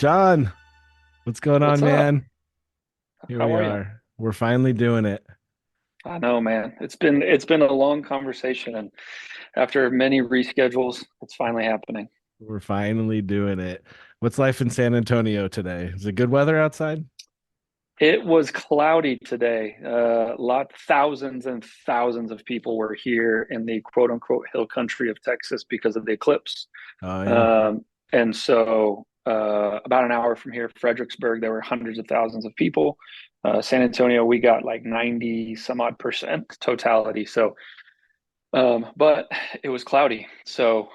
Sean, what's going What's on, up? man? Here How we are you? are. We're finally doing it. I know, man. It's been a long conversation, and after many reschedules, it's finally happening. We're finally doing it. What's life in San Antonio today? Is it good weather outside? It was cloudy today. Thousands and thousands of people were here in the quote unquote hill country of Texas because of the eclipse. Oh yeah. And so, about an hour from here, Fredericksburg, there were hundreds of thousands of people. San Antonio, we got like 90 some odd percent totality. But it was cloudy, so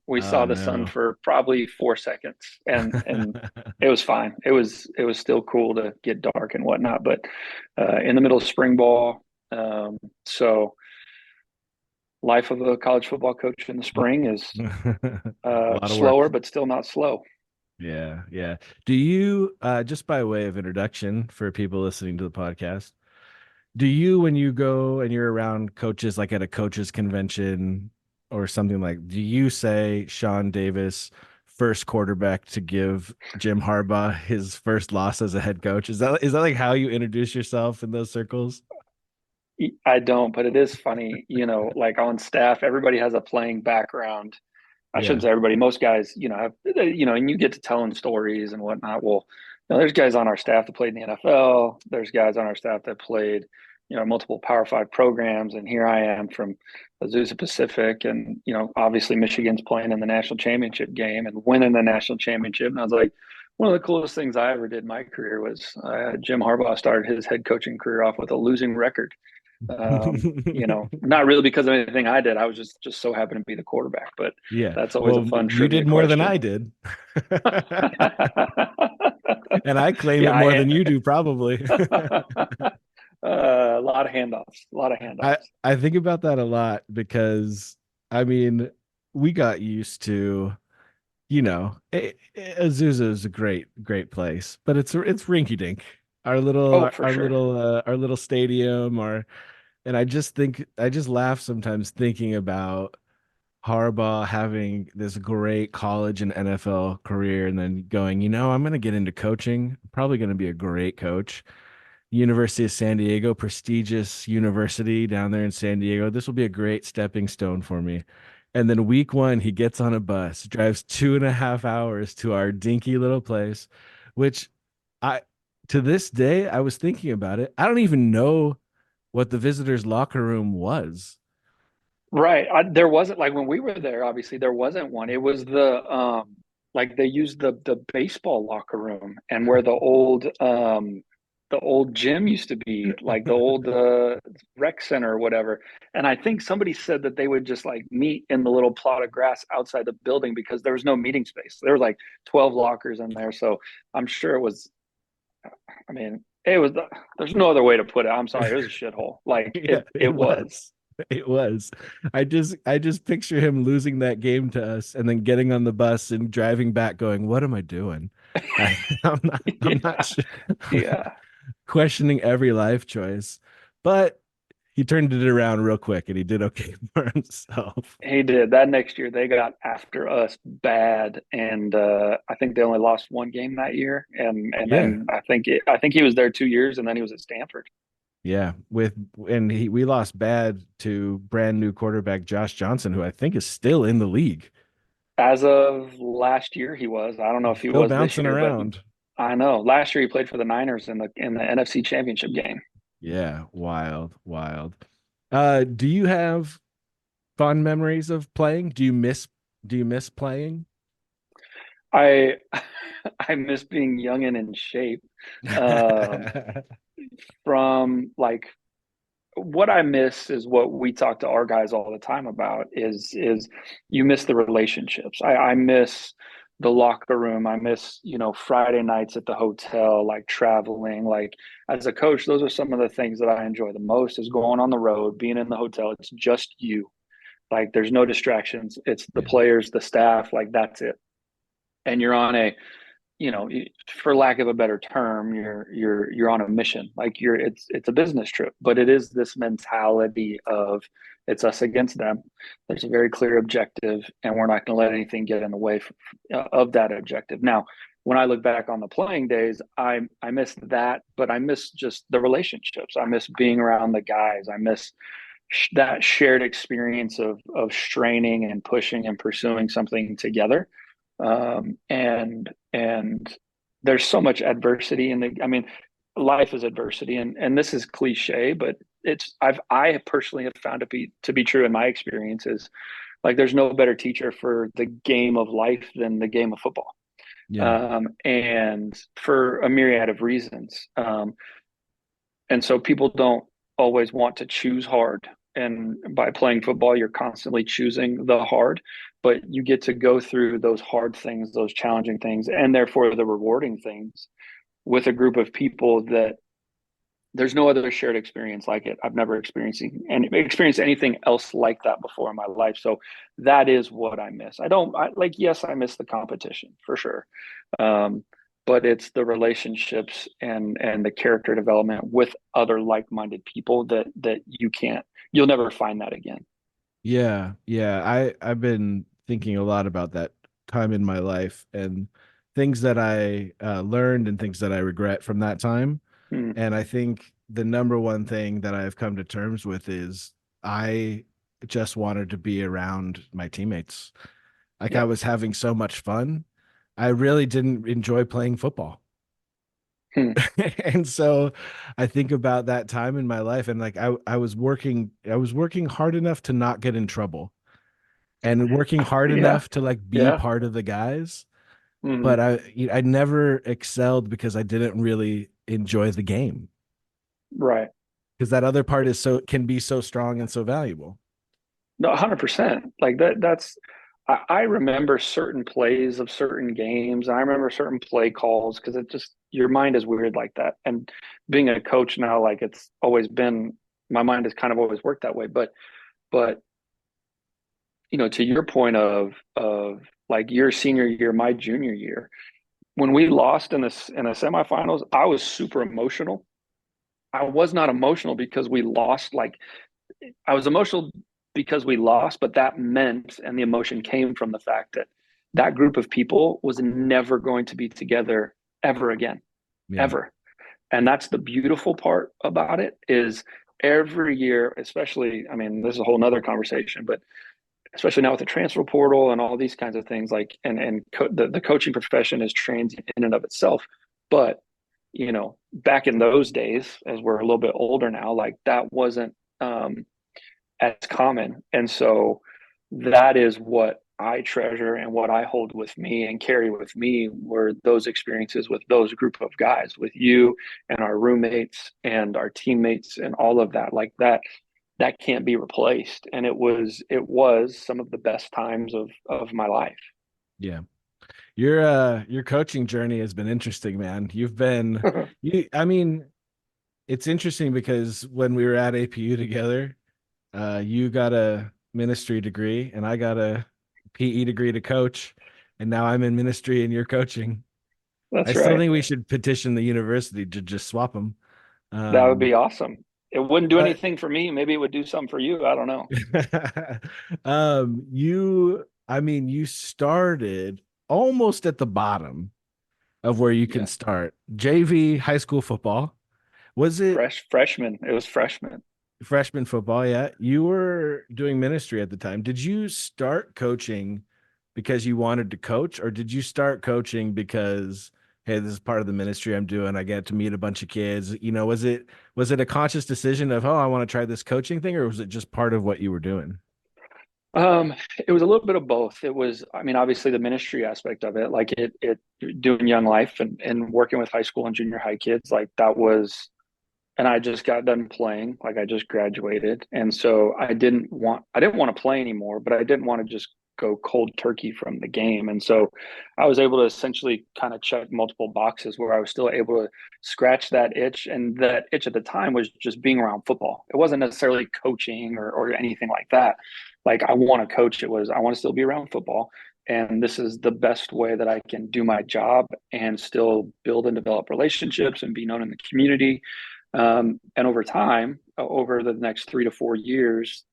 we Oh saw the sun no. for probably 4 seconds, and it was fine. It was still cool to get dark and whatnot, but in the middle of spring ball, so life of a college football coach in the spring is A lot of slower, work. but still not slow. Yeah, yeah. Do you just by way of introduction for people listening to the podcast, do you when you go and you're around coaches like at a coaches convention or something like, do you say Sean Davis, first quarterback to give Jim Harbaugh his first loss as a head coach? Is that like how you introduce yourself in those circles? I don't, but it is funny, like on staff, everybody has a playing background. I shouldn't Yeah. say everybody. Most guys, have, and you get to telling stories and whatnot. Well, there's guys on our staff that played in the NFL. There's guys on our staff that played, multiple Power Five programs. And here I am from Azusa Pacific, and obviously Michigan's playing in the national championship game and winning the national championship. And I was like, one of the coolest things I ever did in my career was Jim Harbaugh started his head coaching career off with a losing record. Not really because of anything I did. I was just so happened to be the quarterback, but Yeah. that's always a Well, fun you trivia did more than question. I did. And I claim it more Yeah, than you do, probably. a lot of handoffs, a lot of I handoffs. I think about that a lot because I mean, we got used to, Azusa is a great place, but it's rinky dink. Our Oh, little for sure. our little stadium, and I just laugh sometimes thinking about Harbaugh having this great college and NFL career and then going, I'm going to get into coaching. I'm probably going to be a great coach. University of San Diego, prestigious university down there in San Diego. This will be a great stepping stone for me. And then week one, he gets on a bus, drives 2.5 hours to our dinky little place, which I, to this day, I was thinking about it. I don't even know what the visitors' locker room was. Right. There wasn't like when we were there, obviously there wasn't one. It was like they used the baseball locker room and where the old gym used to be, like the old rec center or whatever. And I think somebody said that they would just like meet in the little plot of grass outside the building because there was no meeting space. There was like 12 lockers in there. So I'm sure it was, I mean, it was, there's no other way to put it. I'm sorry. It was a shithole. Like Yeah, it it was. was. It was. I just picture him losing that game to us and then getting on the bus and driving back going, "What am I doing?" I'm not Yeah. sure. Yeah. Questioning every life choice. But he turned it around real quick and he did okay for himself. He did. That next year they got after us bad, and I think they only lost one game that year. And Yeah. then I think he was there 2 years, and then he was at Stanford. Yeah. And we lost bad to brand new quarterback Josh Johnson, who I think is still in the league. As of last year, he was. I don't know if he Still was this bouncing year, but around. I know last year he played for the Niners in the NFC Championship game. Yeah, wild, wild. Do you have fond memories of playing? Do you miss playing? I I miss being young and in shape. Um, from like what I miss is what we talk to our guys all the time about is you miss the relationships. I miss the locker room. I miss, Friday nights at the hotel, like traveling. Like as a coach, those are some of the things that I enjoy the most is going on the road, being in the hotel. It's just you. Like there's no distractions. It's the Yeah, players, the staff, like that's it. And you're on a for lack of a better term, you're on a mission. Like it's a business trip, but it is this mentality of it's us against them. There's a very clear objective, and we're not going to let anything get in the way of that objective. Now, when I look back on the playing days, I miss that, but I miss just the relationships. I miss being around the guys. I miss that shared experience of straining and pushing and pursuing something together. And there's so much adversity in the. I mean, life is adversity, and this is cliche, but I personally have found to be true in my experiences. Like, there's no better teacher for the game of life than the game of football, Yeah. and for a myriad of reasons. And so people don't always want to choose hard. And by playing football, you're constantly choosing the hard, but you get to go through those hard things, those challenging things, and therefore the rewarding things with a group of people that there's no other shared experience like it. I've never experienced anything else like that before in my life. So that is what I miss. Yes, I miss the competition for sure. Um, but it's the relationships and the character development with other like-minded people that you'll never find that again. Yeah, yeah. I've been thinking a lot about that time in my life and things that I learned and things that I regret from that time. Mm, And I think the number one thing that I've come to terms with is I just wanted to be around my teammates. Like I yep. was having so much fun. I really didn't enjoy playing football. Hmm. And so I think about that time in my life and like I was working hard enough to not get in trouble and working hard Yeah. enough to like be Yeah. part of the guys, Hmm. but I never excelled because I didn't really enjoy the game Right. because that other part is so can be so strong and so valuable. No, 100%. Like I remember certain plays of certain games. And I remember certain play calls because your mind is weird like that. And being a coach now, like it's always been, my mind has kind of always worked that way. But, to your point of like your senior year, my junior year, when we lost in the semifinals, I was super emotional. I was not emotional because we lost. Like, I was emotional because we lost, but that meant, and the emotion came from the fact that that group of people was never going to be together ever again, Yeah. ever. And that's the beautiful part about it is every year, especially, I mean, this is a whole nother conversation, but especially now with the transfer portal and all these kinds of things, like, the coaching profession is transient in and of itself. But, back in those days, as we're a little bit older now, like that wasn't, as common. And so that is what I treasure and what I hold with me and carry with me were those experiences with those group of guys, with you and our roommates and our teammates and all of that. Like that can't be replaced. And it was some of the best times of my life. Yeah. Your coaching journey has been interesting, man. You I mean, it's interesting because when we were at APU together, you got a ministry degree and I got a PE degree to coach, and now I'm in ministry and you're coaching. I That's still right. think we should petition the university to just swap them. That would Um, be awesome. It wouldn't do but anything for me. Maybe it would do something for you. I don't know. I mean, you started almost at the bottom of where you can Yeah. start. JV high school football. Was it Freshman. It was freshman. freshman football? Yeah. You were doing ministry at the time. Did you start coaching because you wanted to coach, or did you start coaching because, hey, this is part of the ministry I'm doing. I get to meet a bunch of kids. Was it a conscious decision of, oh, I want to try this coaching thing, or was it just part of what you were doing? It was a little bit of both. It was, I mean, obviously the ministry aspect of it, like it doing Young Life and working with high school and junior high kids, like that was, and I just got done playing, like I just graduated. And so I didn't want to play anymore, but I didn't want to just go cold turkey from the game. And so I was able to essentially kind of check multiple boxes where I was still able to scratch that itch. And that itch at the time was just being around football. It wasn't necessarily coaching or anything like that. Like, I want to coach. It was, I want to still be around football. And this is the best way that I can do my job and still build and develop relationships and be known in the community. And over time, over the next 3 to 4 years,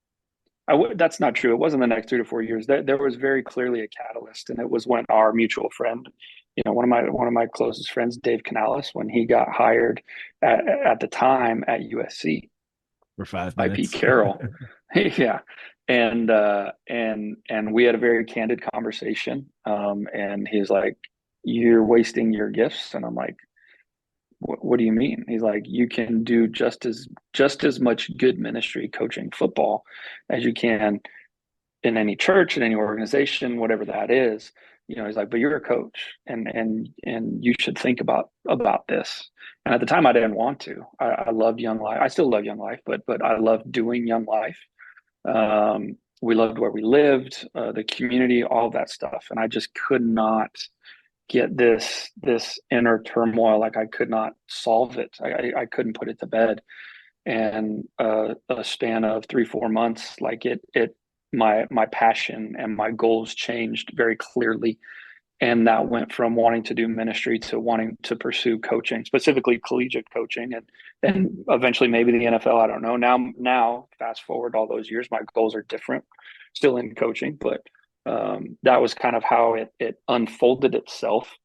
that's not true. It wasn't the next 3 to 4 years. There was very clearly a catalyst, and it was when our mutual friend one of my closest friends, Dave Canales, when he got hired at the time at USC For five by Pete minutes. Carroll. Yeah. And we had a very candid conversation. And he's like, "You're wasting your gifts." And I'm like, what do you mean? He's like, "You can do just as much good ministry coaching football as you can in any church, in any organization, whatever that is." He's like, "But you're a coach, and you should think about this." And at the time, I didn't want to. I loved Young Life. I still love Young Life, but I loved doing Young Life. We loved where we lived, the community, all that stuff, and I just could not get this inner turmoil. Like, I could not solve it. I couldn't put it to bed. And a span of 3-4 months, like my passion and my goals changed very clearly. And that went from wanting to do ministry to wanting to pursue coaching, specifically collegiate coaching, and eventually maybe the NFL. I don't know. Now, fast forward all those years, my goals are different, still in coaching, but that was kind of how it unfolded itself.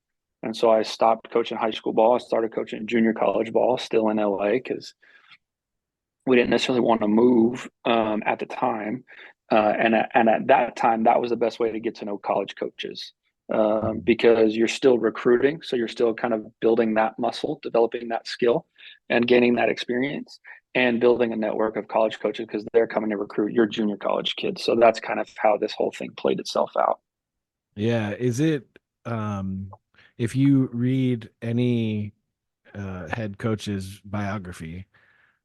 And so I stopped coaching high school ball. I started coaching junior college ball, still in LA, because we didn't necessarily want to move at the time. And at that time, that was the best way to get to know college coaches, because you're still recruiting. So you're still kind of building that muscle, developing that skill, and gaining that experience, and building a network of college coaches because they're coming to recruit your junior college kids. So that's kind of how this whole thing played itself out. Yeah. Is it, um, if you read any head coach's biography,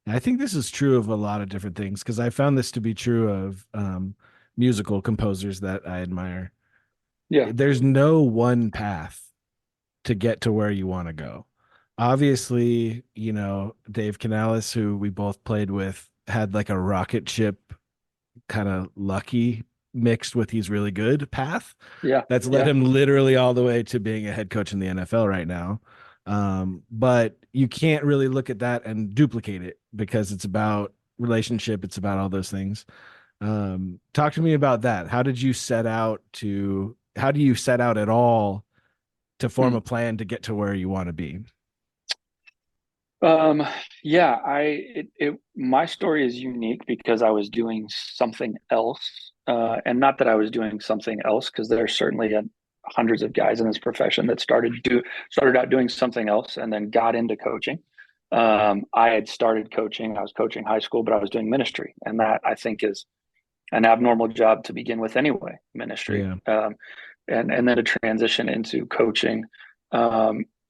and I think this is true of a lot of different things because I found this to be true of musical composers that I admire. Yeah. There's no one path to get to where you want to go. Obviously, Dave Canales, who we both played with, had like a rocket ship kind of lucky mixed with he's really good path Yeah. that's led Yeah. him literally all the way to being a head coach in the NFL right now. But you can't really look at that and duplicate it because it's about relationship, it's about all those things. Talk to me about that. How do you set out at all to form Hmm. a plan to get to where you want to be? Um, yeah, my story is unique because I was doing something else. And not that I was doing something else, because there's certainly hundreds of guys in this profession that started out doing something else and then got into coaching. I had started coaching, I was coaching high school, but I was doing ministry. And that, I think, is an abnormal job to begin with anyway, ministry. Yeah. And then to transition into coaching.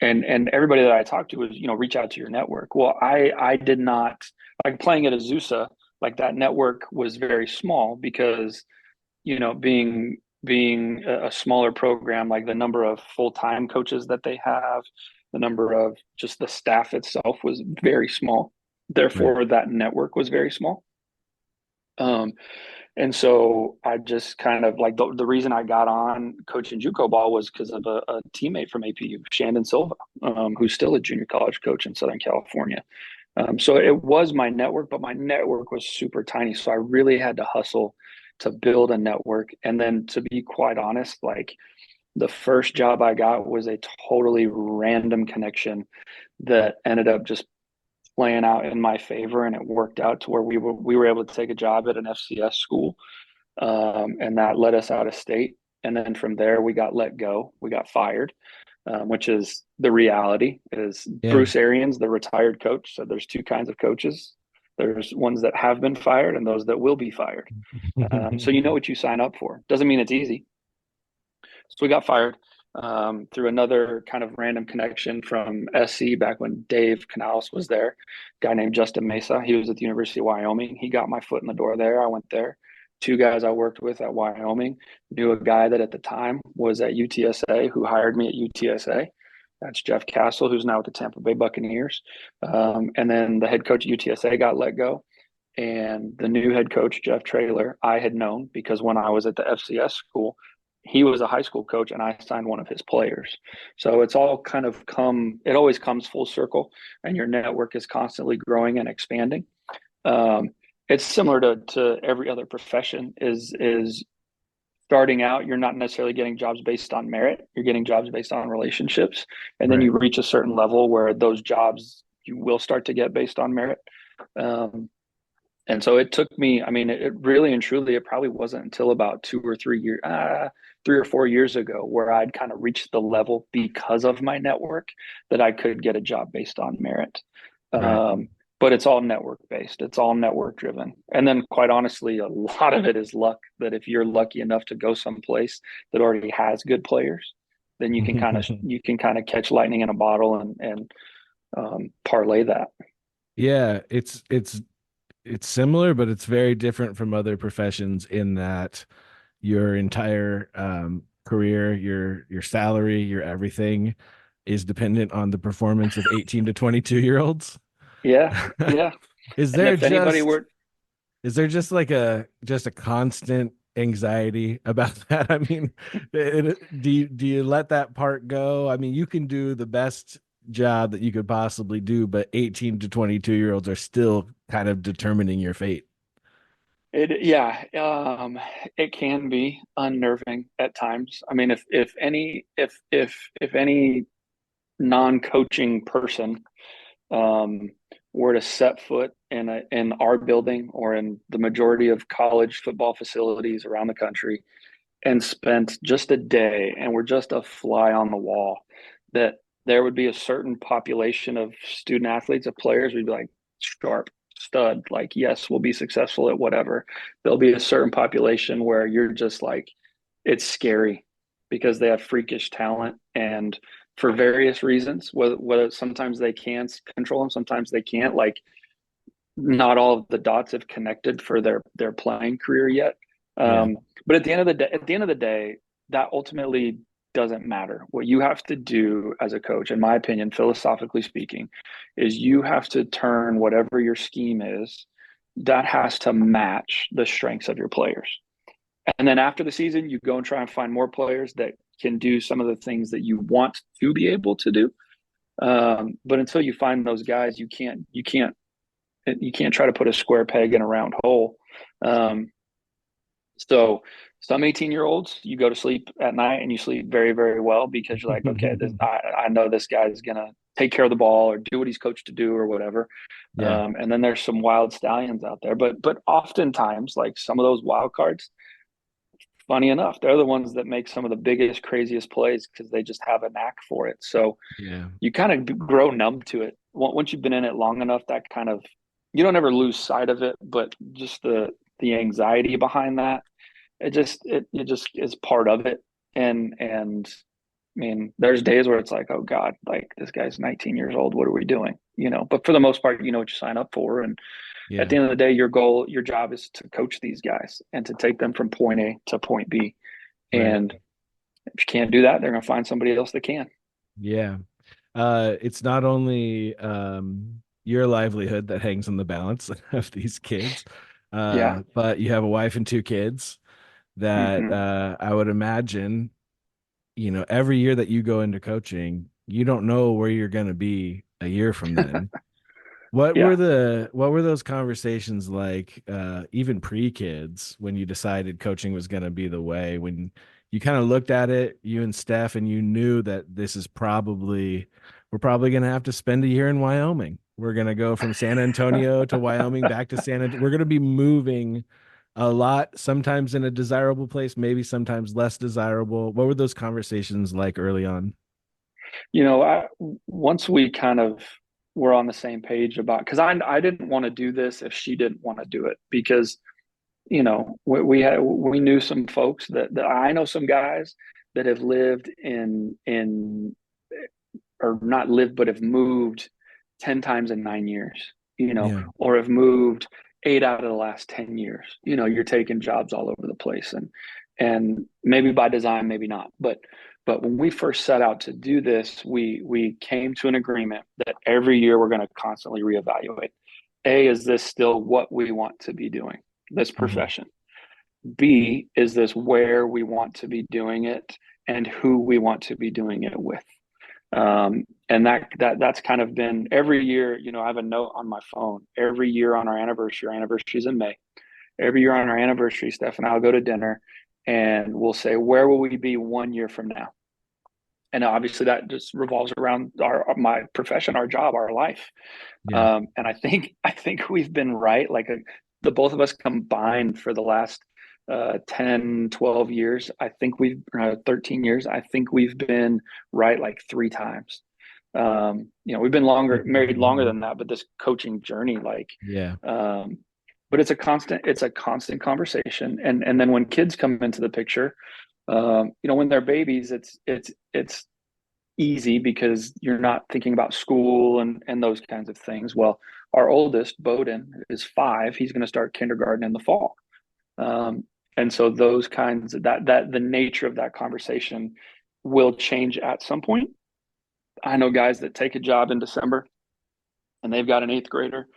And everybody that I talked to was, reach out to your network. Well, I did not, like, playing at Azusa, like, that network was very small because, being a smaller program, like, the number of full-time coaches that they have, the number of just the staff itself was very small. Right. Therefore, that network was very small. Um, and so I just kind of, like, the reason I got on coaching JUCO ball was because of a teammate from APU, Shandon Silva, who's still a junior college coach in Southern California. So it was my network, but my network was super tiny. So I really had to hustle to build a network. And then, to be quite honest, like, the first job I got was a totally random connection that ended up just playing out in my favor, and it worked out to where we were able to take a job at an FCS school, and that led us out of state. And then from there, we got let go. We got fired, which is the reality. Is Yeah. Bruce Arians, the retired coach, said there's two kinds of coaches. There's ones that have been fired and those that will be fired. So you know what you sign up for. Doesn't mean it's easy. So we got fired, through another kind of random connection from SC back when Dave Canales was there. A guy named Justin Mesa. He was at the University of Wyoming. He got my foot in the door there. I went there. Two guys I worked with at Wyoming knew a guy that at the time was at UTSA, who hired me at UTSA. That's Jeff Castle, who's now with the Tampa Bay Buccaneers. And then the head coach at UTSA got let go. And the new head coach, Jeff Traylor, I had known because when I was at the FCS school, he was a high school coach and I signed one of his players. So it's all kind of it always comes full circle, and your network is constantly growing and expanding. It's similar to every other profession, is starting out, you're not necessarily getting jobs based on merit. You're getting jobs based on relationships. And then Right. you reach a certain level where those jobs you will start to get based on merit. Um, and so it took me, I mean, it really and truly, it probably wasn't until about 2 or 3 years, 3 or 4 years ago where I'd kind of reached the level because of my network that I could get a job based on merit. Right. Um, but it's all network based. It's all network driven. And then quite honestly, a lot of it is luck that if you're lucky enough to go someplace that already has good players, then you can kind of catch lightning in a bottle and parlay that. Yeah, it's similar, but it's very different from other professions in that your entire career, your salary, your everything is dependent on the performance of 18 to 22 year olds. Yeah, yeah. Is And there if anybody just were, is there just like a constant anxiety about that? I mean, do you let that part go? I mean, you can do the best job that you could possibly do, but 18 to 22 year olds are still kind of determining your fate. yeah, it can be unnerving at times. I mean, if any non-coaching person um, were to set foot in our building or in the majority of college football facilities around the country and spent just a day and were just a fly on the wall, that there would be a certain population of student athletes, of players, we'd be like, sharp, stud, like, yes, we'll be successful at whatever. There'll be a certain population where you're just like, it's scary because they have freakish talent and for various reasons, whether sometimes they can control them, sometimes they can't. Like, not all of the dots have connected for their playing career yet. Yeah. But at the end of the day, that ultimately doesn't matter. What you have to do as a coach, in my opinion, philosophically speaking, is you have to turn whatever your scheme is, that has to match the strengths of your players. And then after the season, you go and try and find more players that can do some of the things that you want to be able to do. But until you find those guys, you can't try to put a square peg in a round hole. Um, so some 18-year-olds, you go to sleep at night and you sleep very, very well because you're like, okay, I know this guy is going to take care of the ball or do what he's coached to do or whatever. Yeah. And then there's some wild stallions out there, but oftentimes like some of those wild cards, funny enough, they're the ones that make some of the biggest, craziest plays because they just have a knack for it. So Yeah. you kind of grow numb to it. Once you've been in it long enough, that kind of, you don't ever lose sight of it, but just the anxiety behind that, it just is part of it. And I mean, there's days where it's like, oh God, like this guy's 19 years old. What are we doing? But for the most part, you know what you sign up for. And at Yeah. the end of the day, your job is to coach these guys and to take them from point A to point B. Right. And if you can't do that, they're going to find somebody else that can. Yeah. It's not only your livelihood that hangs on the balance of these kids, Yeah. but you have a wife and two kids that Hmm. I would imagine, every year that you go into coaching, you don't know where you're going to be a year from then. Yeah. What were those conversations like, even pre-kids, when you decided coaching was going to be the way, when you kind of looked at it, you and Steph, and you knew that we're probably going to have to spend a year in Wyoming. We're going to go from San Antonio to Wyoming back to San Antonio. We're going to be moving a lot, sometimes in a desirable place, maybe sometimes less desirable. What were those conversations like early on? Once we kind of were on the same page about, because I didn't want to do this if she didn't want to do it, because we knew some folks that I know some guys that have lived in or not lived but have moved 10 times in 9 years, Yeah. or have moved 8 out of the last 10 years. You're taking jobs all over the place, and maybe by design, maybe not, but when we first set out to do this, we came to an agreement that every year we're going to constantly reevaluate. A, is this still what we want to be doing, this Mhm. profession? B, is this where we want to be doing it and who we want to be doing it with? And that's kind of been every year. I have a note on my phone every year on our anniversary. Our anniversary is in May. Every year on our anniversary, Steph and I'll go to dinner, and we'll say, where will we be 1 year from now? And obviously that just revolves around my profession, our job, our life. Yeah. And I think we've been right. Like the both of us combined for the last 10, 12 years. I think we've 13 years. I think we've been right like three times. We've been married longer than that, but this coaching journey, like, Yeah. um, but it's a constant conversation. And then when kids come into the picture, when they're babies, it's easy because you're not thinking about school and those kinds of things. Well, our oldest, Bowden, is 5. He's going to start kindergarten in the fall. Um, and so those kinds of that the nature of that conversation will change at some point. I know guys that take a job in December and they've got an 8th grader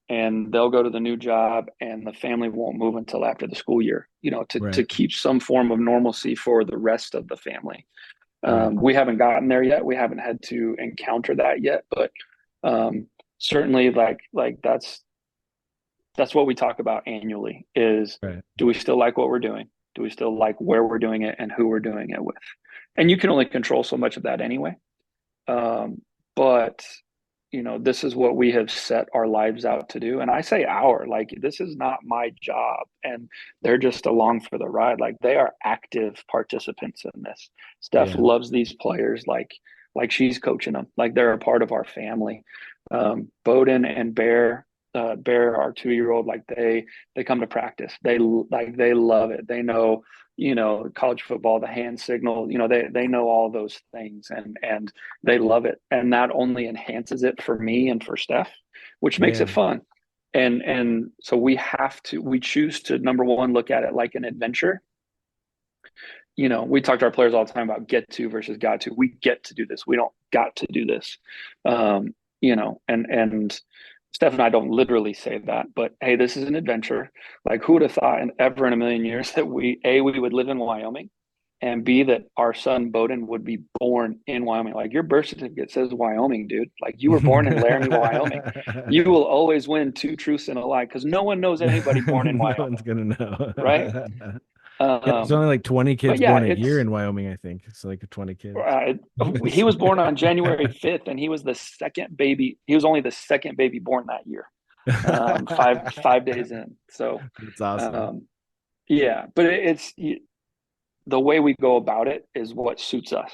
and they'll go to the new job and the family won't move until after the school year, to Right. keep some form of normalcy for the rest of the family. Right. We haven't gotten there yet. We haven't had to encounter that yet, but certainly, like that's what we talk about annually. Is Right. do we still like what we're doing? Do we still like where we're doing it and who we're doing it with? And you can only control so much of that anyway. But this is what we have set our lives out to do. And I say like this is not my job. And they're just along for the ride. Like they are active participants in this. Steph Yeah. loves these players like she's coaching them. Like they're a part of our family. Bowden and Bear, our 2-year-old, like they come to practice. They love it. They know, college football, the hand signal, they know all those things and they love it. And that only enhances it for me and for Steph, which makes Yeah. it fun. And so we choose to, number one, look at it like an adventure. We talk to our players all the time about get to versus got to. We get to do this. We don't got to do this. And Steph and I don't literally say that, but hey, this is an adventure. Like who would have thought ever in a million years that we would live in Wyoming, and B, that our son Bowden would be born in Wyoming. Like your birth certificate says Wyoming, dude. Like you were born in Laramie, Wyoming. You will always win 2 truths and a lie because no one knows anybody born in No Wyoming, one's gonna right? know. Yeah, there's Um, only like 20 but kids yeah, born a year in Wyoming, I think. It's like 20 kids. uh, he was born on January 5th, and he was the second baby. He was only the second baby born that year, five days in. So, That's awesome. um, yeah, but it's the way we go about it is what suits us,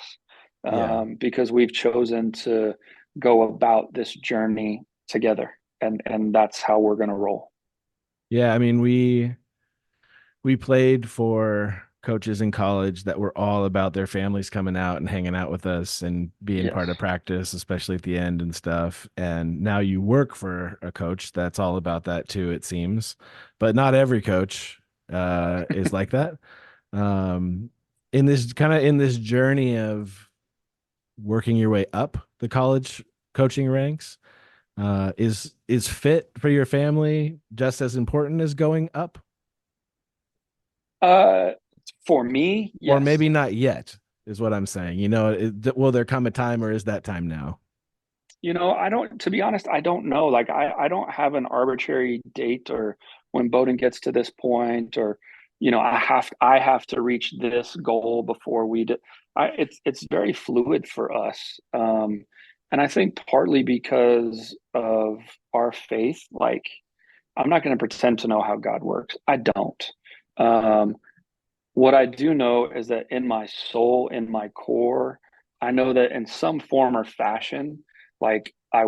Yeah. because we've chosen to go about this journey together, and that's how we're going to roll. Yeah, I mean, we played for coaches in college that were all about their families coming out and hanging out with us and being Yes. part of practice, especially at the end and stuff. And now you work for a coach that's all about that too, it seems. But not every coach is like that. Um, in this journey of working your way up the college coaching ranks, is fit for your family just as important as going up? Uh, for me, Or yes. maybe not yet, is what I'm saying. Will there come a time, or is that time now? I don't, to be honest, I don't know. Like, I don't have an arbitrary date or when Bowden gets to this point, or, I have to reach this goal before it's very fluid for us. And I think partly because of our faith, like, I'm not going to pretend to know how God works. I don't. Um, what I do know is that in my soul, in my core, I know that in some form or fashion, like I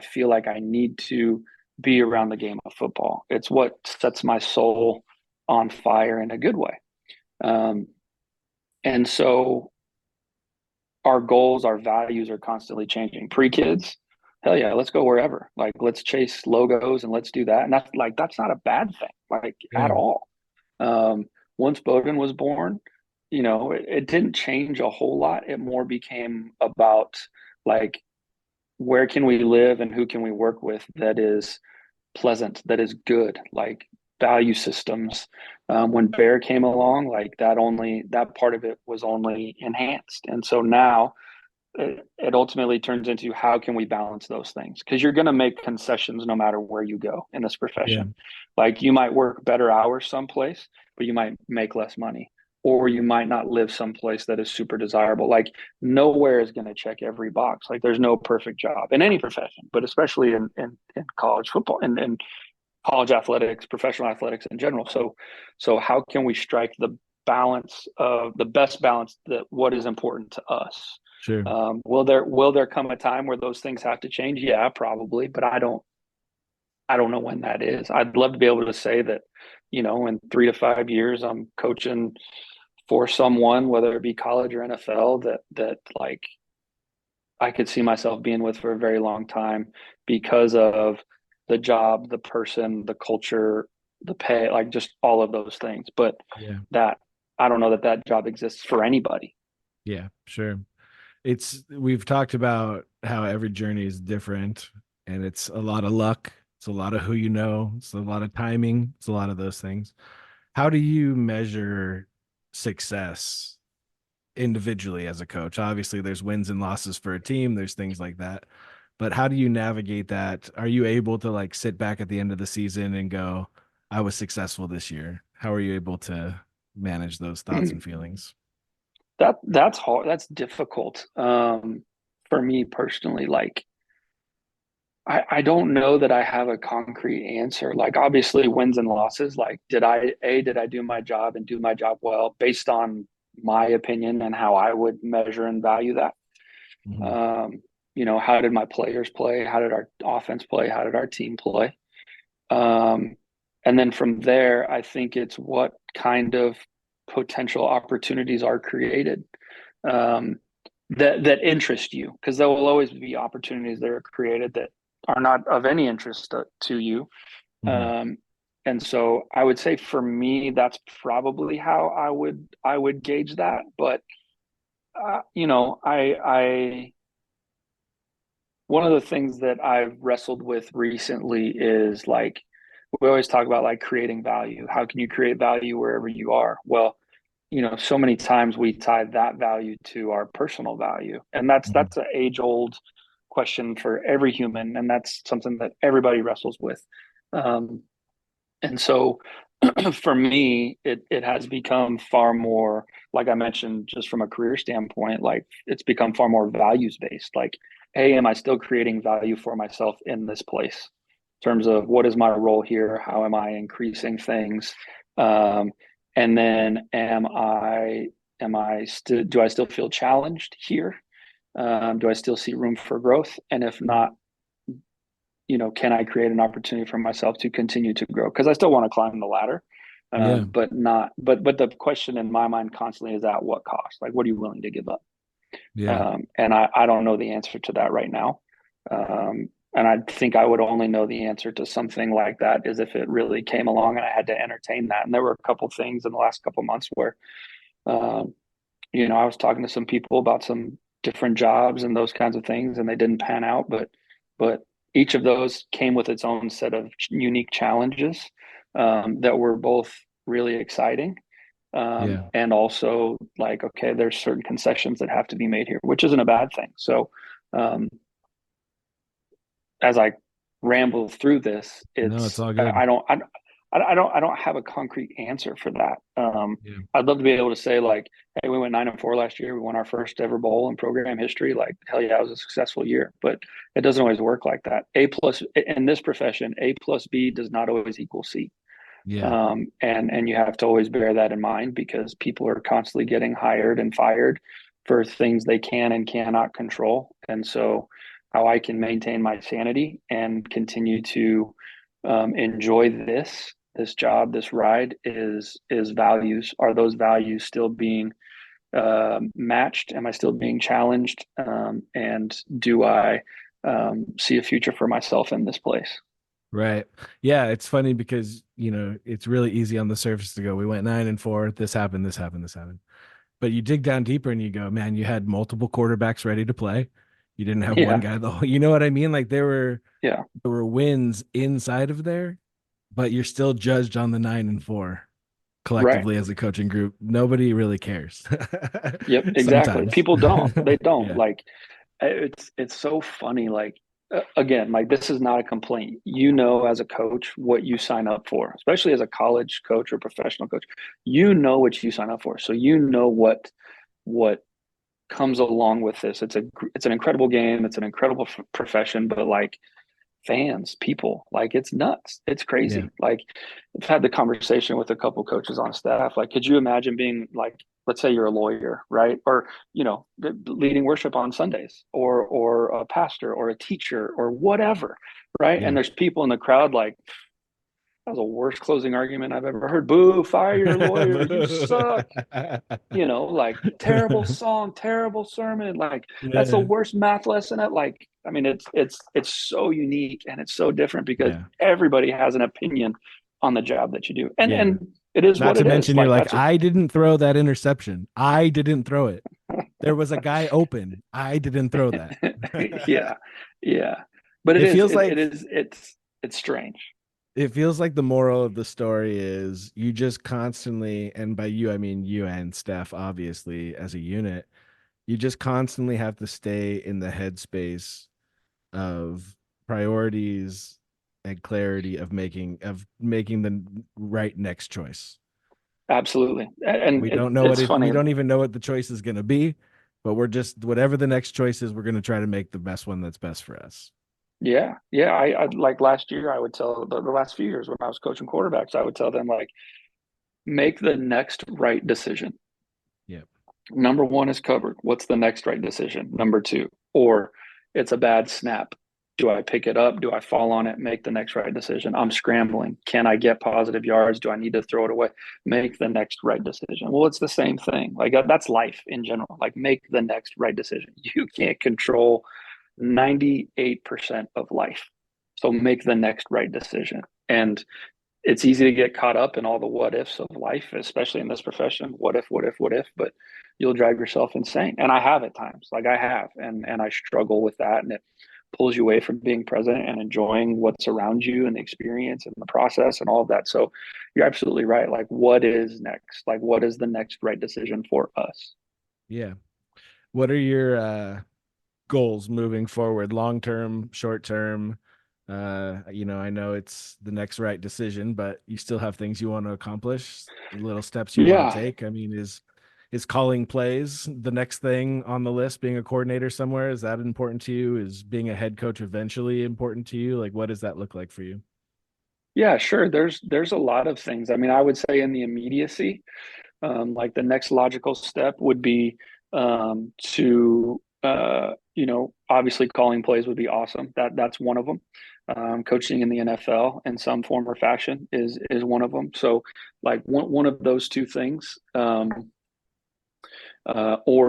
feel like I need to be around the game of football. It's what sets my soul on fire in a good way. Um, and so our goals, our values are constantly changing. Pre-kids, hell yeah, let's go wherever. Like let's chase logos and let's do that. And that's not a bad thing, like at Yeah. all. Um, Once Bowden was born, it didn't change a whole lot. It more became about like where can we live and who can we work with that is pleasant, that is good, like value systems. When Bear came along, like that part of it was only enhanced. And so now it ultimately turns into how can we balance those things, because you're going to make concessions no matter where you go in this Yeah. profession. Like you might work better hours someplace, but you might make less money, or you might not live someplace that is super desirable. Like nowhere is going to check every box. Like there's no perfect job in any profession, but especially in college football and college athletics, professional athletics in general. So how can we strike the balance of the best balance that what is important to us? Sure. Will there come a time where those things have to change? Yeah, probably, but I don't know when that is. I'd love to be able to say that, in 3 to 5 years, I'm coaching for someone, whether it be college or NFL, that like I could see myself being with for a very long time because of the job, the person, the culture, the pay, like just all of those things. But Yeah. that I don't know that that job exists for anybody. Yeah, sure. We've talked about how every journey is different, and it's a lot of luck. It's a lot of who you know. It's a lot of timing. It's a lot of those things. How do you measure success individually as a coach? Obviously, there's wins and losses for a team, there's things like that. But how do you navigate that? Are you able to like sit back at the end of the season and go, I was successful this year? How are you able to manage those thoughts and feelings? That's hard. That's difficult. For me personally, like I don't know that I have a concrete answer. Like obviously wins and losses, like did I do my job and do my job well based on my opinion and how I would measure and value that? Mhm. Um, how did my players play? How did our offense play? How did our team play? Um, and then from there, I think it's what kind of potential opportunities are created um, that interest you, because there will always be opportunities that are created that are not of any interest to you. Mhm. Um, and so I would say for me, that's probably how I would gauge that. But I one of the things that I've wrestled with recently is like we always talk about like creating value. How can you create value wherever you are? Well, so many times we tie that value to our personal value, and that's Mhm. that's an age old question for every human, and that's something that everybody wrestles with. Um, and so for me, it has become far more, like I mentioned, just from a career standpoint, like it's become far more values based. Like, hey, am I still creating value for myself in this place? In terms of what is my role here? How am I increasing things? Um, and then am I still do I still feel challenged here? Do I still see room for growth? And if not, can I create an opportunity for myself to continue to grow? Because I still want to climb the ladder, Yeah. but not. But the question in my mind constantly is at what cost? Like, what are you willing to give up? Yeah. And I don't know the answer to that right now. And I think I would only know the answer to something like that is if it really came along and I had to entertain that. And there were a couple things in the last couple months where, um, I was talking to some people about some different jobs and those kinds of things, and they didn't pan out. But each of those came with its own set of unique challenges that were both really exciting. Yeah. And also like, okay, there's certain concessions that have to be made here, which isn't a bad thing. So um, as I ramble through this, No, it's it's all I good. don't I don't have a concrete answer for that. Yeah. I'd love to be able to say like, hey, we went 9-4 last year. We won our first ever bowl in program history. Like, hell yeah, it was a successful year. But it doesn't always work like that. A plus in this profession, A plus B does not always equal C. Yeah. And you have to always bear that in mind because people are constantly getting hired and fired for things they can and cannot control. And so, how I can maintain my sanity and continue to enjoy this job, this ride is values. Are those values still being matched? Am I still being challenged? And do I see a future for myself in this place? Right. Yeah, it's funny because, it's really easy on the surface to go, we went 9-4, this happened, this happened, this happened. But you dig down deeper and you go, man, you had multiple quarterbacks ready to play. You didn't have one Yeah, guy the whole, you know what I mean? Like yeah, there were wins inside of there, but you're still judged on the 9-4 right. collectively as a coaching group. Nobody really cares. Yep, exactly. Sometimes. People don't. They don't. Yeah. Like it's so funny. Like again, like this is not a complaint. You know, as a coach, what you sign up for, especially as a college coach or professional coach, you know what you sign up for. So you know what comes along with this. It's an incredible game. It's an incredible profession, but like fans, people, like it's nuts. It's Yeah. crazy. Like I've had the conversation with a couple coaches on staff. Like, could you imagine being like, let's say you're a lawyer, right? Or, leading worship on Sundays or a pastor or a teacher or whatever, right? And Yeah. there's people in the crowd like, that was the worst closing argument I've ever heard. Boo, fire your lawyer. You suck. Like terrible song, terrible sermon. Like that's the Yeah. worst math lesson at like, I mean, it's so unique and it's so different because Yeah. everybody has an opinion on the job that you do. And Yeah. it is Not what to it is. mention, you're Like like, that's I didn't throw that interception. I didn't throw it. There was a guy open. I didn't throw that. yeah. Yeah. But it It is feels it, like it is it's strange. it feels like the moral of the story is you just constantly, and by you I mean you and Steph, obviously as a unit, you just constantly have to stay in the headspace of priorities and clarity of making the right next choice. Absolutely. And it's We funny. don't even know what the choice is going to be, but we're just whatever the next choice is, we're going to try to make the best one that's best for us. Yeah. Yeah. I like last year, I would tell the last few years when I was coaching quarterbacks, I would tell them like, make the next right decision. Yep. Number one is covered. What's the next right decision? Number two, or it's a bad snap. Do I pick it up? Do I fall on it? Make the next right decision. I'm scrambling. Can I get positive yards? Do I need to throw it away? Make the next right decision. Well, it's the same thing. Like that's life in general. Like make the next right decision. You can't control 98% of life. So make the next right decision. And it's easy to get caught up in all the what ifs of life, especially in this profession. What if, what if, what if? But you'll drive yourself insane. And I have at times, like I have, and I struggle with that, and it pulls you away from being present and enjoying what's around you and the experience and the process and all of that. So you're absolutely right. Like, what is next? Like, what is the next right decision for us? Yeah. What are your goals moving forward, long term, short term? I know it's the next right decision, but you still have things you want to accomplish, little steps you want to Yeah, take. I mean, is calling plays the next thing on the list? Being a coordinator somewhere, is that important to you? Is being a head coach eventually important to you? Like, what does that look like for you? yeah, sure. There's a lot of things. I mean, I would say in the immediacy, like the next logical step would be to obviously calling plays would be awesome. That's one of them. Coaching in the NFL in some form or fashion is one of them. So like one of those two things, or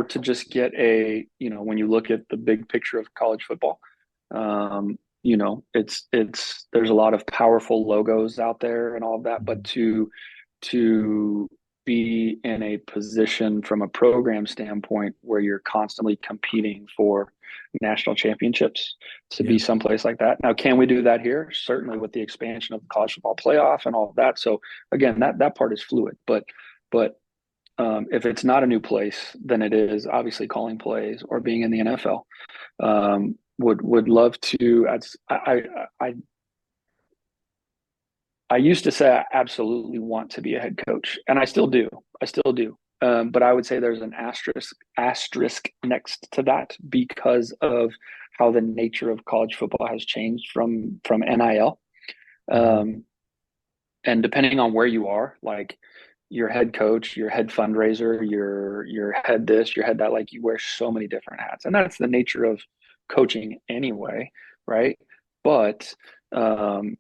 to just get when you look at the big picture of college football, it's there's a lot of powerful logos out there and all of that, but Mhm. to be in a position from a program standpoint where you're constantly competing for national championships, to be Yeah. someplace like that. Now, can we do that here? Certainly, with the expansion of the college football playoff and all of that. So again, that part is fluid, but if it's not a new place, then it is obviously calling plays or being in the NFL. Would love to. I used to say I absolutely want to be a head coach, and I still do. I still do. But I would say there's an asterisk next to that because of how the nature of college football has changed from NIL. Mhm. Um, and depending on where you are, like your head coach, your head fundraiser, your head this, your head that, like you wear so many different hats, and that's the nature of coaching anyway, right? But um,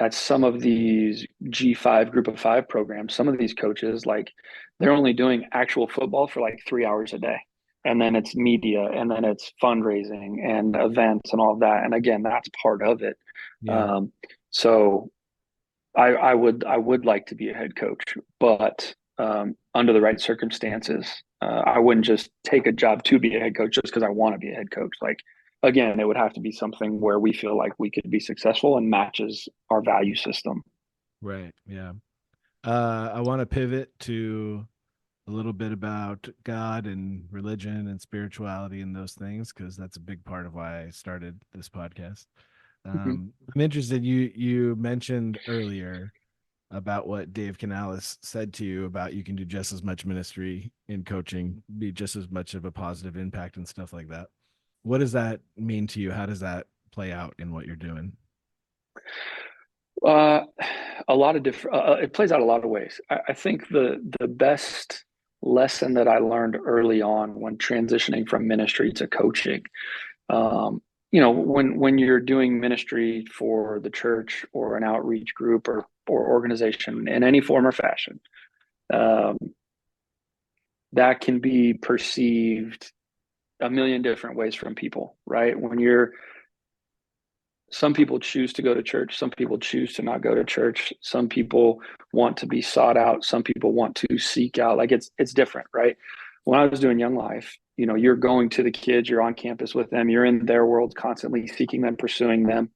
at some of these G5 group of five programs, some of these coaches, like they're only doing actual football for like 3 hours a day. And then it's media and then it's fundraising and events and all of that. And again, that's part of it. Yeah. Um, so I would like to be a head coach, but under the right circumstances, I wouldn't just take a job to be a head coach just because I want to be a head coach. Like again, it would have to be something where we feel like we could be successful and matches our value system. Right. Yeah. I want to pivot to a little bit about God and religion and spirituality and those things, because that's a big part of why I started this podcast. Mhm. I'm interested. You mentioned earlier about what Dave Canales said to you about you can do just as much ministry in coaching, be just as much of a positive impact and stuff like that. What does that mean to you? How does that play out in what you're doing? Uh, a lot of different. It plays out a lot of ways. I think the best lesson that I learned early on when transitioning from ministry to coaching, um, when you're doing ministry for the church or an outreach group or organization in any form or fashion, um, that can be perceived a million different ways from people, right? When you're some people choose to go to church, some people choose to not go to church, some people want to be sought out, some people want to seek out. Like it's different, right? When I was doing Young Life, you're going to the kids, you're on campus with them, you're in their world constantly seeking them, pursuing them.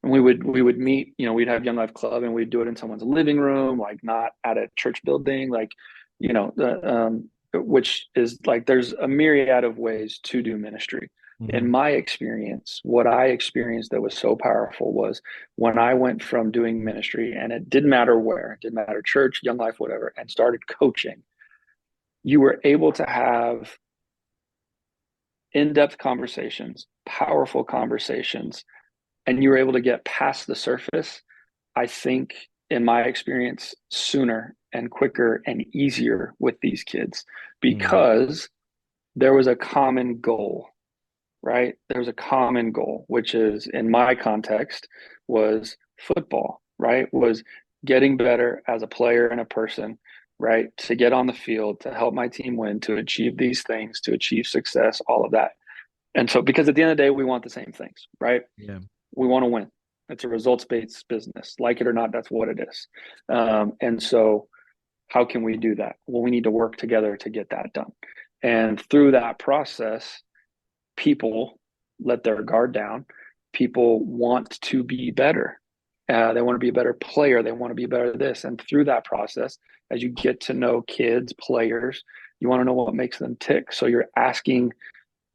And we would meet, we'd have Young Life Club and we'd do it in someone's living room, like not at a church building, like, which is like there's a myriad of ways to do ministry. In Mm-hmm. my experience, what I experienced that was so powerful was when I went from doing ministry, and it didn't matter where, it didn't matter church, Young Life, whatever, and started coaching, you were able to have in-depth conversations, powerful conversations, and you were able to get past the surface, I think, in my experience, sooner and quicker and easier with these kids Mm-hmm. because there was a common goal, right? There was a common goal, which is in my context was football, right? Was getting better as a player and a person, right? To get on the field, to help my team win, to achieve these things, to achieve success, all of that. And so, because at the end of the day, we want the same things, right? Yeah. We want to win. It's a results based business. Like it or not, that's what it is. And so, how can we do that? Well, we need to work together to get that done. And through that process, people let their guard down. People want to be better. They want to be a better player. They want to be better at this. And through that process, as you get to know kids, players, you want to know what makes them tick. So you're asking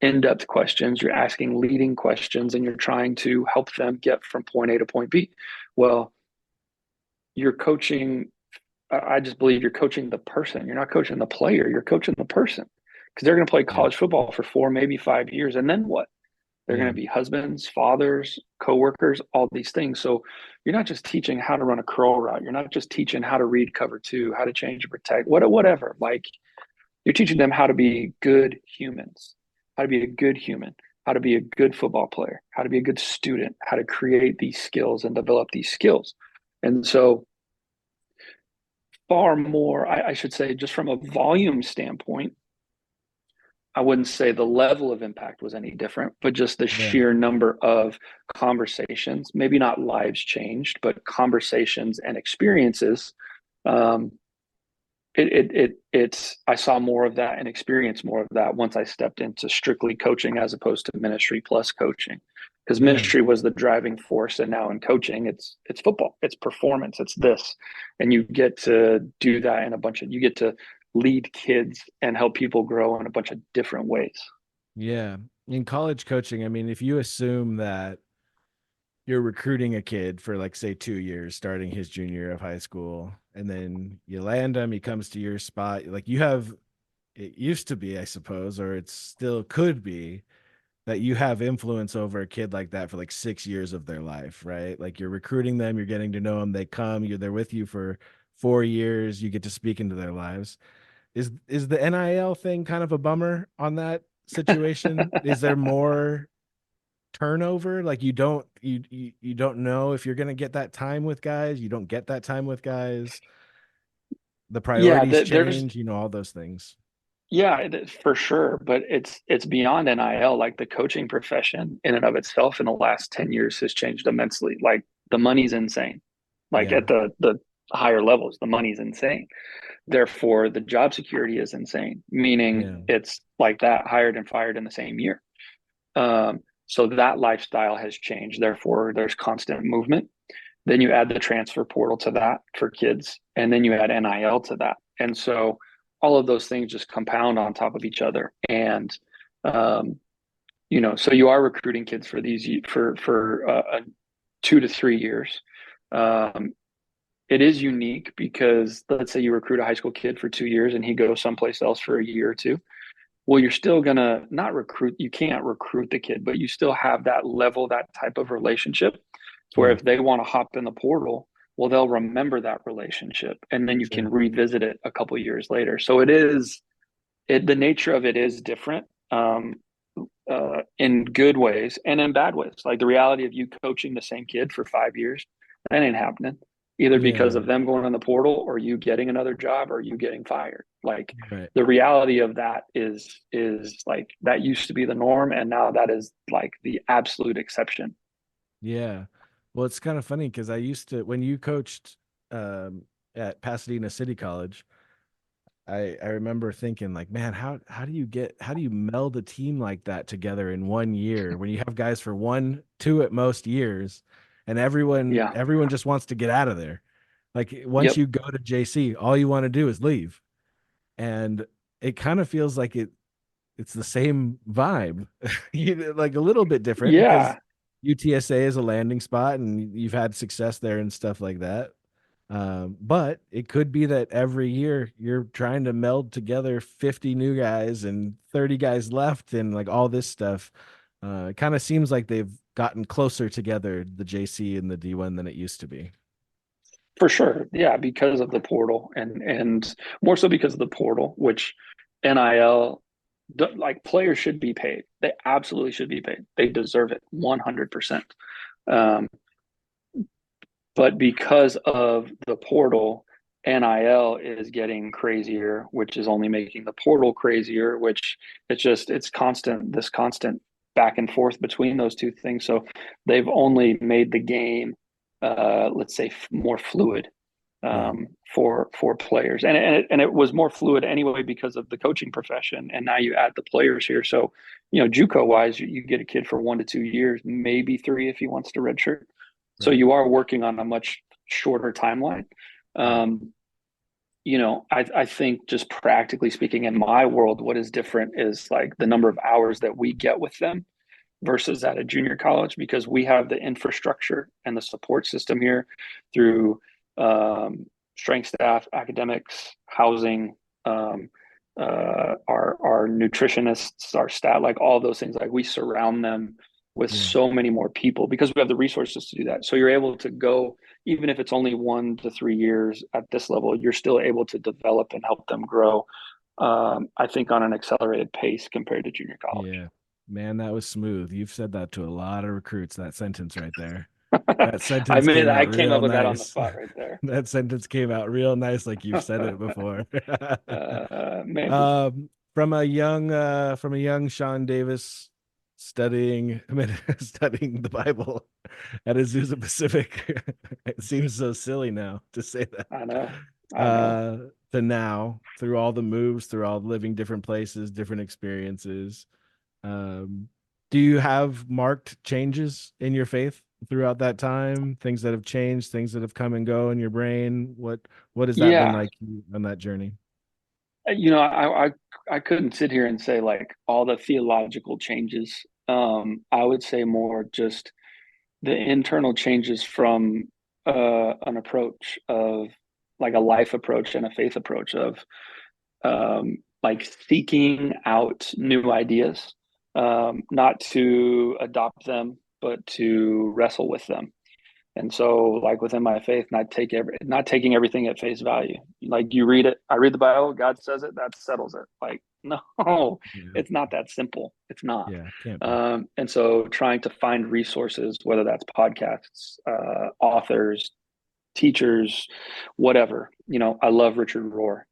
in-depth questions, you're asking leading questions, and you're trying to help them get from point A to point B. Well, you're coaching, I just believe you're coaching the person. You're not coaching the player, you're coaching the person because they're going to play Yeah. college football for 4, maybe 5 years. And then what? They're going Yeah. to be husbands, fathers, coworkers, all these things. So you're not just teaching how to run a curl route. You're not just teaching how to read cover two, how to change and protect, whatever. Like you're teaching them how to be good humans, how to be a good human, how to be a good football player, how to be a good student, how to create these skills and develop these skills. And so, far more, I should say, just from a volume standpoint, I wouldn't say the level of impact was any different, but just the Yeah. sheer number of conversations, maybe not lives changed, but conversations and experiences. Um, it's I saw more of that and experienced more of that once I stepped into strictly coaching as opposed to ministry plus coaching, because Yeah. ministry was the driving force, and now in coaching it's football, it's performance, it's this, and you get to do that in a bunch of you get to lead kids and help people grow in a bunch of different ways. Yeah. In college coaching, I mean, if you assume that you're recruiting a kid for like say 2 years, starting his junior year of high school, and then you land him, he comes to your spot, like you have, it used to be, I suppose, or it still could be, that you have influence over a kid like that for like 6 years of their life, right? Like you're recruiting them, you're getting to know them, they come, they're with you for 4 years, you get to speak into their lives. Is the NIL thing kind of a bummer on that situation? Is there more turnover? Like you don't know if you're gonna get that time with guys, you don't get that time with guys, the Yeah, priorities there's change, all those things. yeah, for sure, but it's beyond NIL. Like the coaching profession in and of itself in the last 10 years has changed immensely. Like the money's insane. Like Yeah. at the higher levels, the money's insane. Therefore, the job security is insane, meaning Yeah. it's like that hired and fired in the same year. So that lifestyle has changed. Therefore, there's constant movement. Then you add the transfer portal to that for kids, and then you add NIL to that. And so all of those things just compound on top of each other. And um, so you are recruiting kids for these for 2 to 3 years. Um, it is unique because let's say you recruit a high school kid for 2 years and he goes someplace else for a year or two. Well, you're still gonna not recruit, you can't recruit the kid, but you still have that level, that type of relationship where Yeah, if they want to hop in the portal, well, they'll remember that relationship and then you can sure. revisit it a couple of years later. So the nature of it is different. In good ways and in bad ways. Like the reality of you coaching the same kid for 5 years, that ain't happening. Either because Yeah, of them going in the portal or you getting another job or you getting fired. Like right. the reality of that is like that used to be the norm and now that is like the absolute exception. Yeah. Well, it's kind of funny because I used to, when you coached at Pasadena City College, I remember thinking like, man, how do you meld a team like that together in 1 year when you have guys for 1, 2 at most years, and Yeah. everyone just wants to get out of there. Like once Yep. you go to JC, all you want to do is leave, and it kind of feels like it's the same vibe, like a little bit different because Yeah. UTSA is a landing spot and you've had success there and stuff like that. But it could be that every year you're trying to meld together 50 new guys and 30 guys left and like all this stuff. It kind of seems like they've gotten closer together, the JC and the D1, than it used to be. For sure. Yeah, because of the portal and more so because of the portal, which NIL like players should be paid. They absolutely should be paid. They deserve it 100%. Um, but because of the portal, NIL is getting crazier, which is only making the portal crazier, which it's constant, this constant back and forth between those two things. So they've only made the game, let's say, more fluid Yeah. for players, and it was more fluid anyway because of the coaching profession, and now you add the players here. So, JUCO wise, you get a kid for 1 to 2 years, maybe three if he wants to redshirt. So Right. you are working on a much shorter timeline. Right. Um, I think just practically speaking, in my world, what is different is like the number of hours that we get with them versus at a junior college because we have the infrastructure and the support system here through um, strength staff, academics, housing, um, our nutritionists, our staff, like all those things. Like we surround them with Yeah. so many more people because we have the resources to do that. So you're able to go, even if it's only 1 to 3 years at this level, you're still able to develop and help them grow. I think on an accelerated pace compared to junior college. Yeah. Man, that was smooth. You've said that to a lot of recruits, that sentence right there. That I sentence mean, came I out came up real with that on the nice. spot right there. That sentence came out real nice, like you've said it before. Maybe. From a young Sean Davis studying, I mean, studying the Bible at Azusa Pacific. It seems so silly now to say that. I know. I know. Uh, to now, through all the moves, through all living different places, different experiences. Um, do you have marked changes in your faith throughout that time? Things that have changed, things that have come and go in your brain? What has that been Yeah. like on that journey? I couldn't sit here and say like all the theological changes. I would say more just the internal changes from an approach of like a life approach and a faith approach of like seeking out new ideas, not to adopt them, but to wrestle with them. And so, like within my faith, not taking everything at face value. Like you read it, I read the Bible, God says it, that settles it. Like no, Yeah, it's not that simple. It's not. yeah, can't be. And so, trying to find resources, whether that's podcasts, authors, teachers, whatever. I love Richard Rohr.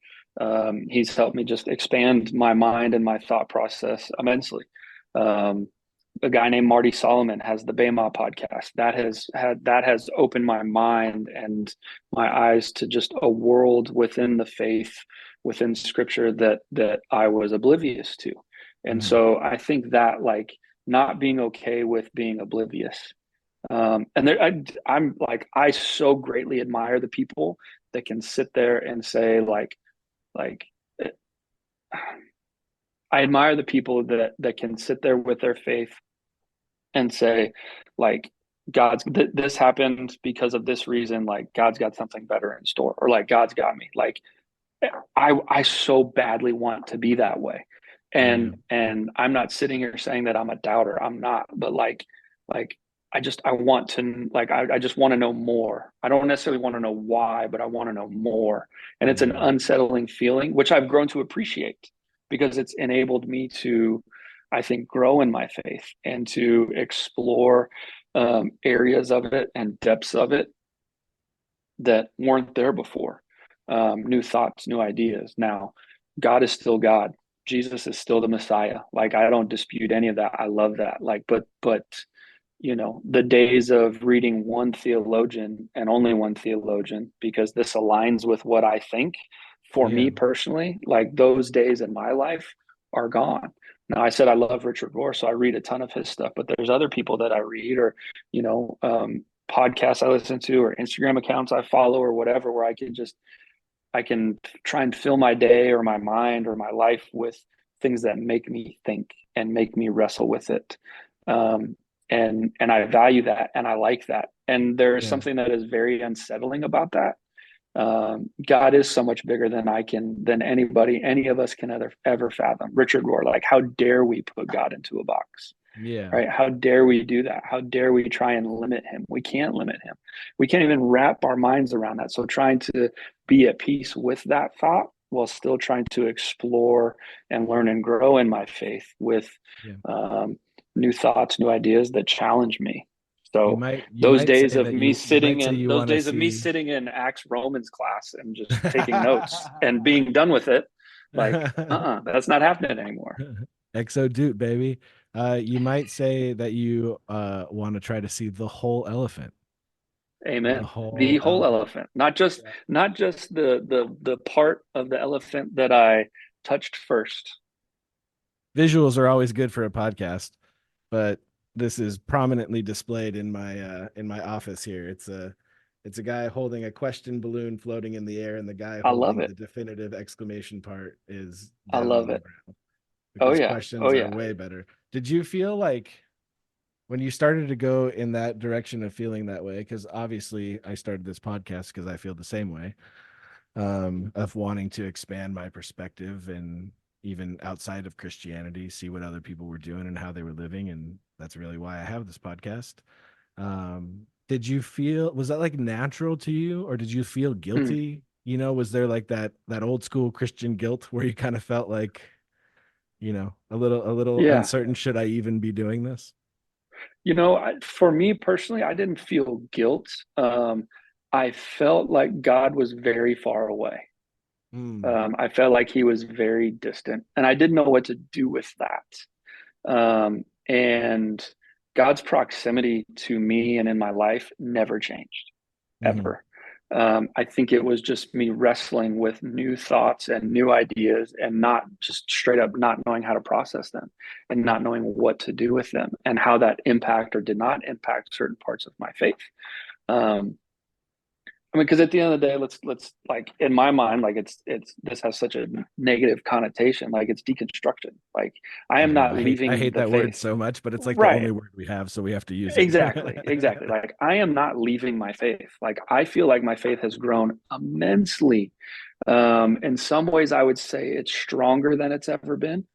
He's helped me just expand my mind and my thought process immensely. Um, a guy named Marty Solomon has the Bema podcast. That has opened my mind and my eyes to just a world within the faith, within Scripture that I was oblivious to. And Mhm. so I think that like not being okay with being oblivious and I'm like, I so greatly admire the people that can sit there and say like I admire the people that can sit there with their faith and say, like, this happened because of this reason. Like, God's got something better in store, or like, God's got me. Like, I so badly want to be that way. Yeah. And I'm not sitting here saying that I'm a doubter. I'm not, but like I want to, like, I just want to know more. I don't necessarily want to know why, but I want to know more. And it's an Yeah. unsettling feeling, which I've grown to appreciate because it's enabled me to, I think, grow in my faith and to explore areas of it and depths of it that weren't there before. New thoughts, new ideas. Now, God is still God. Jesus is still the Messiah. Like, I don't dispute any of that. I love that. Like, but the days of reading one theologian and only one theologian because this aligns with what I think, for Yeah. me personally, like, those days in my life are gone. Now, I said I love Richard Rohr, so I read a ton of his stuff, but there's other people that I read, or you know, podcasts I listen to, or Instagram accounts I follow, or whatever, where I can try and fill my day or my mind or my life with things that make me think and make me wrestle with it. And I value that and I like that. And there is Yeah. something that is very unsettling about that. God is so much bigger than anybody, any of us can ever fathom. Richard Rohr, like, how dare we put God into a box? Yeah. Right? How dare we do that? How dare we try and limit him? We can't limit him. We can't even wrap our minds around that. So trying to be at peace with that thought while still trying to explore and learn and grow in my faith with Yeah. um, new thoughts, new ideas that challenge me. You So might you might say that you those want to days of me see sitting in Acts Romans class and just taking notes and being done with it, like, that's not happening anymore. Exo Dude, baby. You might say that you want to try to see the whole elephant. The Amen. The whole whole elephant. elephant, not just Yeah. the part of the elephant that I touched first. Visuals are always good for a podcast, but this is prominently displayed in my office here. It's a guy holding a question balloon floating in the air, and the guy I love holding the it. definitive exclamation part is I down love on the it. ground Oh because yeah. Oh questions are yeah. way better. Did you feel like when you started to go in that direction of feeling that way? Because obviously I started this podcast because I feel the same way, of wanting to expand my perspective and even outside of Christianity, see what other people were doing and how they were living. And that's really why I have this podcast. Did you feel, was that like natural to you, or did you feel Hmm. guilty? Was there like that old school Christian guilt where you kind of felt like, a little Yeah. uncertain, should I even be doing this? For me personally, I didn't feel guilt. I felt like God was very far away. Mm, I felt like he was very distant, and I didn't know what to do with that. And God's proximity to me and in my life never changed, mhm. ever. I think it was just me wrestling with new thoughts and new ideas and not just straight up not knowing how to process them and not knowing what to do with them and how that impact or did not impact certain parts of my faith. Um, I mean, because at the end of the day, let's like, in my mind, like, it's this has such a negative connotation, like it's deconstruction. Like, I am I know. not I leaving hate the that word faith. so much, but it's like the Right. only word we have, so we have to use it. Exactly. Like, I am not leaving my faith. Like, I feel like my faith has grown immensely. In some ways, I would say it's stronger than it's ever been.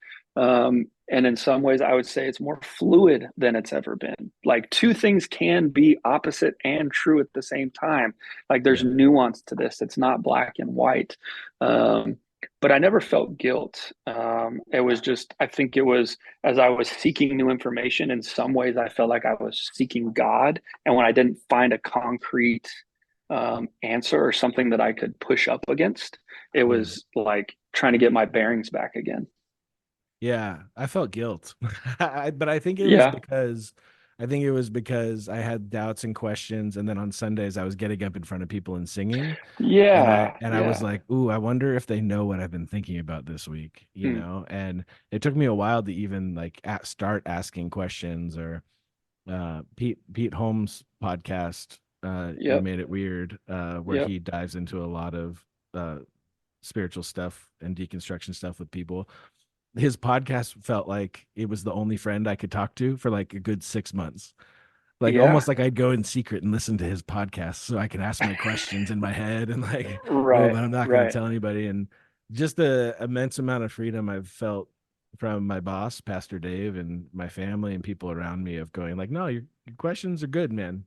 And in some ways, I would say it's more fluid than it's ever been. Like, two things can be opposite and true at the same time. Like, there's Yeah. nuance to this. It's not black and white. Um, but I never felt guilt. It was just, I think it was, as I was seeking new information, in some ways, I felt like I was seeking God. And when I didn't find a concrete answer or something that I could push up against, it Yeah. was like trying to get my bearings back again. Yeah, I felt guilt. But Yeah. I think it was because I had doubts and questions, and then on Sundays I was getting up in front of people and singing, and I Yeah. and I was Yeah. like, "Ooh, I wonder if they know what I've been thinking about this week," Hmm. And it took me a while to even like start asking questions, or Pete Holmes' podcast, You Yep. Made It Weird, where Yep. he dives into a lot of uh spiritual stuff and deconstruction stuff with people. His podcast felt like it was the only friend I could talk to for like a good 6 months. Like Yeah. almost like I'd go in secret and listen to his podcast so I could ask my questions in my head and like, oh, Right. but I'm not going to Right. tell anybody. And just the immense amount of freedom I've felt from my boss, Pastor Dave, and my family and people around me of going like, no, your questions are good, man.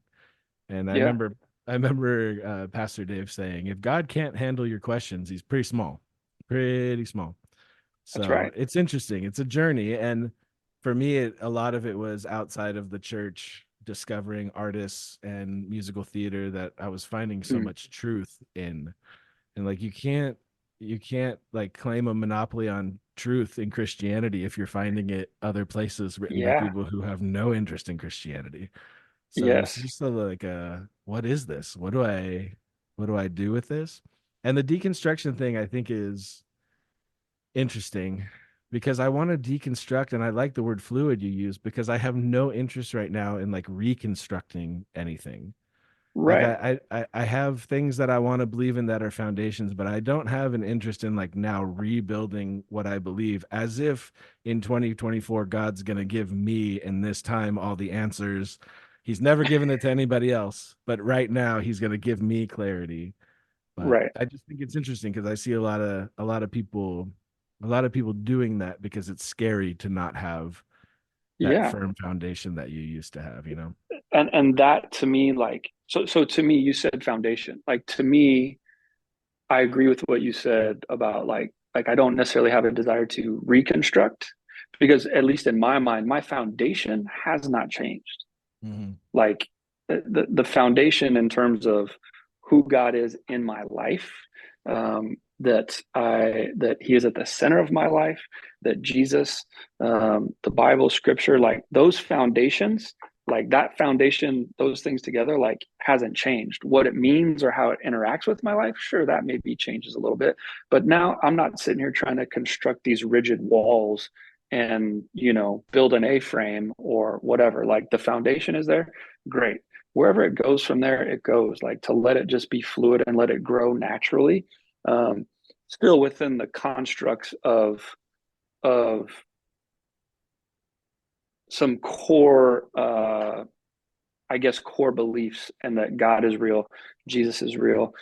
And Yeah. I remember Pastor Dave saying, if God can't handle your questions, he's pretty small. That's So right. it's interesting. It's a journey. And for me, a lot of it was outside of the church, discovering artists and musical theater that I was finding so Mm. much truth in. And like you can't like claim a monopoly on truth in Christianity if you're finding it other places written by Yeah. people who have no interest in Christianity. So it's Yes. just like what is this? What do I do with this? And the deconstruction thing I think is interesting because I want to deconstruct, and I like the word fluid you use because I have no interest right now in like reconstructing anything. Like Right. I have things that I want to believe in that are foundations, but I don't have an interest in like now rebuilding what I believe as if in 2024 God's gonna give me in this time all the answers. He's never given it to anybody else, but right now he's gonna give me clarity. But Right. I just think it's interesting because I see a lot of people doing that because it's scary to not have that Yeah. firm foundation that you used to have, you know? And that to me, like, so to me, you said foundation. Like to me, I agree with what you said about like I don't necessarily have a desire to reconstruct because at least in my mind, my foundation has not changed. Mm-hmm. Like the foundation in terms of who God is in my life, that He is at the center of my life, that Jesus, the Bible, Scripture, like those foundations, like that foundation, those things together, like hasn't changed. What it means or how it interacts with my life, sure, that maybe changes a little bit, but now I'm not sitting here trying to construct these rigid walls and build an A-frame or whatever. Like the foundation is there, great. Wherever it goes from there, it goes. Like to let it just be fluid and let it grow naturally, um, still within the constructs of some core, I guess, core beliefs, and that God is real, Jesus is real.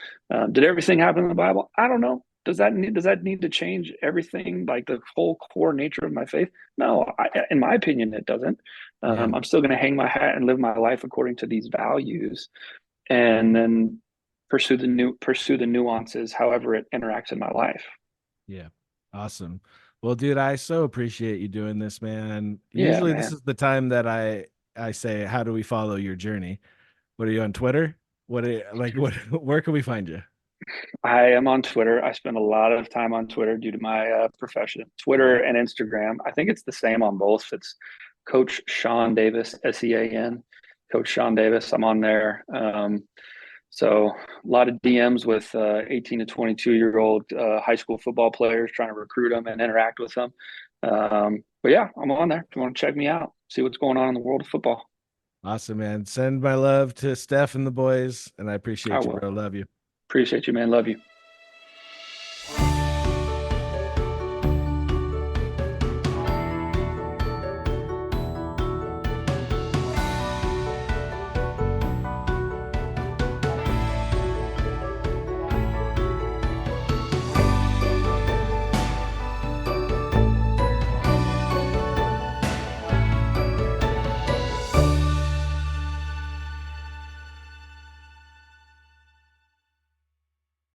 Did everything happen in the Bible? I don't know. Does that need to change everything, like the whole core nature of my faith? No, in my opinion, it doesn't. Yeah. I'm still going to hang my hat and live my life according to these values, and then pursue the nuances, however it interacts in my life. Yeah. Awesome. Well, dude, I so appreciate you doing this, man. Yeah, Usually this man. is the time that I say, how do we follow your journey? What are you on Twitter? What where can we find you? I am on Twitter. I spend a lot of time on Twitter due to my profession. Twitter Yeah. and Instagram. I think it's the same on both. It's Coach Sean Davis, SEAN. Coach Sean Davis. I'm on there. So a lot of DMs with 18 to 22-year-old high school football players trying to recruit them and interact with them. But yeah, I'm on there. If you want to check me out, see what's going on in the world of football, Awesome, man. Send my love to Steph and the boys, and I I appreciate you, will. bro. Love you. Appreciate you, man. Love you.